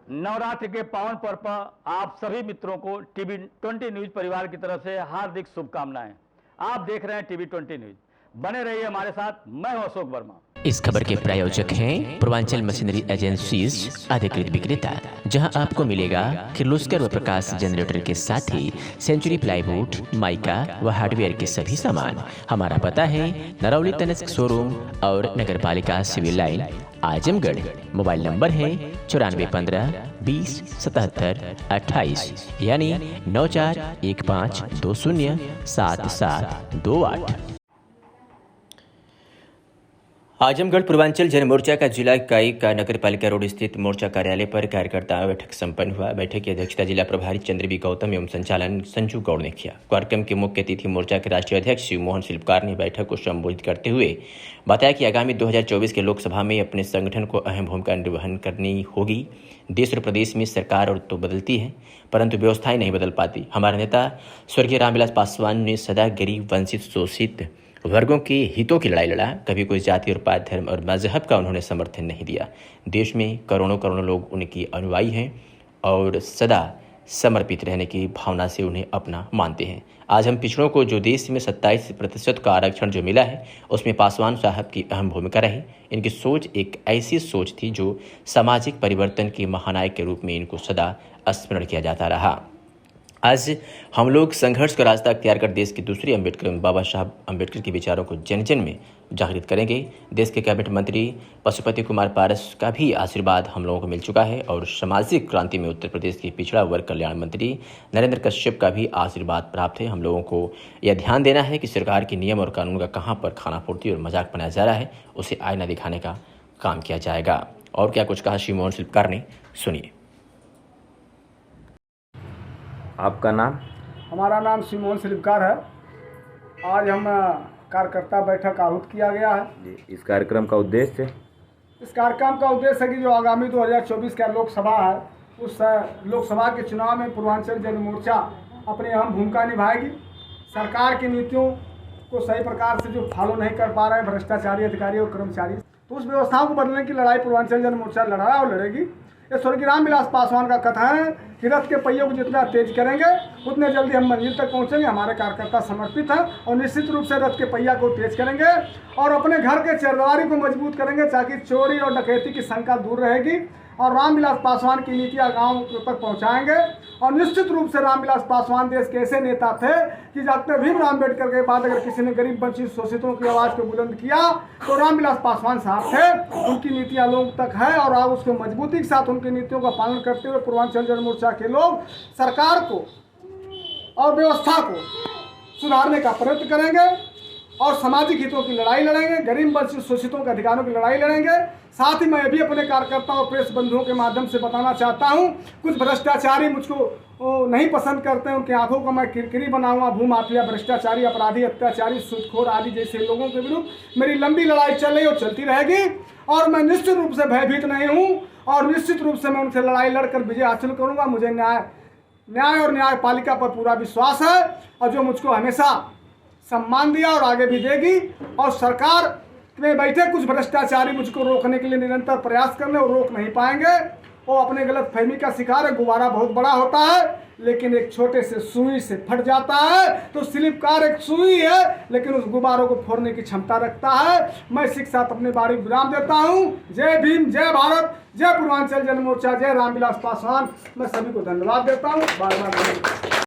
नवरात्रि के पावन पर्व पर आप सभी मित्रों को टीवी 20 न्यूज परिवार की तरफ से हार्दिक शुभकामनाएं। आप देख रहे हैं टीवी 20 न्यूज। बने रहिए हमारे साथ। मैं हूं अशोक वर्मा। इस खबर के प्रायोजक हैं पूर्वांचल मशीनरी एजेंसीज अधिकृत विक्रेता, जहां आपको मिलेगा किर्लोस्कर व प्रकाश जनरेटर के साथ ही सेंचुरी प्लाईवुड, माइका व हार्डवेयर के सभी सामान। हमारा पता है नरौली तनिष्क शोरूम और नगर पालिका civil line, Azamgarh. Mobile number है 9415 20 77 28 यानी 941520 7728। आजमगढ़ पूर्वांचल जन मोर्चा का जिला इकाई का नगर पालिका रोड स्थित मोर्चा कार्यालय पर कार्यकर्ता बैठक संपन्न हुआ। बैठक की अध्यक्षता जिला प्रभारी चंद्रबी गौतम एवं संचालन संजू गौड़ ने किया। कार्यक्रम के मुख्य अतिथि मोर्चा के राष्ट्रीय अध्यक्ष शिव मोहन शिल्पकार ने बैठक को संबोधित करते हुए बताया कि आगामी 2024 के लोकसभा में अपने संगठन को अहम भूमिका निर्वहन करनी होगी। देश और प्रदेश में सरकार और तो बदलती है, परंतु व्यवस्थाएं नहीं बदल पाती। हमारे नेता स्वर्गीय रामविलास पासवान ने सदा गरीब, वंचित, शोषित वर्गों के हितों की लड़ाई लड़ा। कभी कोई जाति और पात, धर्म और मजहब का उन्होंने समर्थन नहीं दिया। देश में करोड़ों करोड़ों लोग उनकी अनुयायी हैं और सदा समर्पित रहने की भावना से उन्हें अपना मानते हैं। आज हम पिछड़ों को जो देश में 27% का आरक्षण जो मिला है, उसमें पासवान साहब की अहम भूमिका रही। इनकी सोच एक ऐसी सोच थी जो सामाजिक परिवर्तन के महानायक के रूप में इनको सदा स्मरण किया जाता रहा। आज हम लोग संघर्ष का रास्ता अख्तियार कर देश के दूसरे अम्बेडकर बाबा साहब अम्बेडकर के विचारों को जन जन में जागृत करेंगे। देश के कैबिनेट मंत्री पशुपति कुमार पारस का भी आशीर्वाद हम लोगों को मिल चुका है और सामाजिक क्रांति में उत्तर प्रदेश के पिछड़ा वर्ग कल्याण मंत्री नरेंद्र कश्यप का भी आशीर्वाद प्राप्त है। हम लोगों को यह ध्यान देना है कि सरकार के नियम और कानून का कहाँ पर खानापूर्ति और मजाक बनाया जा रहा है, उसे आईना दिखाने का काम किया जाएगा। और क्या कुछ कहा शिव मोहन शिल्पकार ने, सुनिए। आपका नाम? हमारा नाम शिव मोहन शिल्पकार है। आज हम कार्यकर्ता बैठक आहूत किया गया है। इस कार्यक्रम का उद्देश्य? इस कार्यक्रम का उद्देश्य है कि जो आगामी 2024 का लोकसभा है, उस लोकसभा के चुनाव में पूर्वांचल जन मोर्चा अपनी अहम भूमिका निभाएगी। सरकार की नीतियों को सही प्रकार से जो फॉलो नहीं कर पा रहे हैं भ्रष्टाचारी अधिकारी और कर्मचारी, तो उस व्यवस्थाओं को बदलने की लड़ाई पूर्वांचल जन मोर्चा लड़ा और लड़ेगी। ये स्वर्गीय रामविलास पासवान का कथन है कि रथ के पहियों को जितना तेज करेंगे उतने जल्दी हम मंजिल तक पहुंचेंगे। हमारे कार्यकर्ता समर्पित हैं और निश्चित रूप से रथ के पहिया को तेज करेंगे और अपने घर के चरदीवारी को मजबूत करेंगे, ताकि चोरी और डकैती की शंका दूर रहेगी और रामविलास पासवान की नीतियाँ गाँव तक पहुँचाएंगे। और निश्चित रूप से रामविलास पासवान देश के ऐसे नेता थे कि डॉक्टर भीमराव अम्बेडकर के बाद अगर किसी ने गरीब, वंचित, शोषितों की आवाज़ को बुलंद किया तो रामविलास पासवान साहब थे। उनकी नीतियाँ लोग तक है और आप उसके मजबूती के साथ उनकी नीतियों का पालन करते हुए पूर्वांचल जन मोर्चा के लोग सरकार को और व्यवस्था को सुधारने का प्रयत्न करेंगे और सामाजिक हितों की लड़ाई लड़ेंगे, गरीब, वंचित, शोषितों के अधिकारों की लड़ाई लड़ेंगे। साथ ही मैं भी अपने कार्यकर्ताओं और प्रेस बंधुओं के माध्यम से बताना चाहता हूं, कुछ भ्रष्टाचारी मुझको नहीं पसंद करते हैं, उनकी आंखों को मैं किरकिरी बनाऊंगा। भूमाफिया, भ्रष्टाचारी, अपराधी, अत्याचारी, सूदखोर आदि जैसे लोगों के विरुद्ध मेरी लंबी लड़ाई चल रही और चलती रहेगी और मैं निश्चित रूप से भयभीत नहीं हूँ और निश्चित रूप से मैं उनसे लड़ाई लड़कर विजय हासिल करूँगा। मुझे न्याय और न्यायपालिका पर पूरा विश्वास है और जो मुझको हमेशा सम्मान दिया और आगे भी देगी। और सरकार में बैठे कुछ भ्रष्टाचारी मुझको रोकने के लिए निरंतर प्रयास कर रहे और रोक नहीं पाएंगे। वो अपने गलत फहमी का शिकार है। गुब्बारा बहुत बड़ा होता है लेकिन एक छोटे से सुई से फट जाता है, तो शिल्पकार एक सुई है लेकिन उस गुब्बारों को फोड़ने की क्षमता रखता है। मैं इसी के साथ अपनी बारी विराम देता हूँ। जय भीम, जय भारत, जय पूर्वांचल जन मोर्चा, जय रामविलास पासवान। मैं सभी को धन्यवाद देता हूँ। बार बार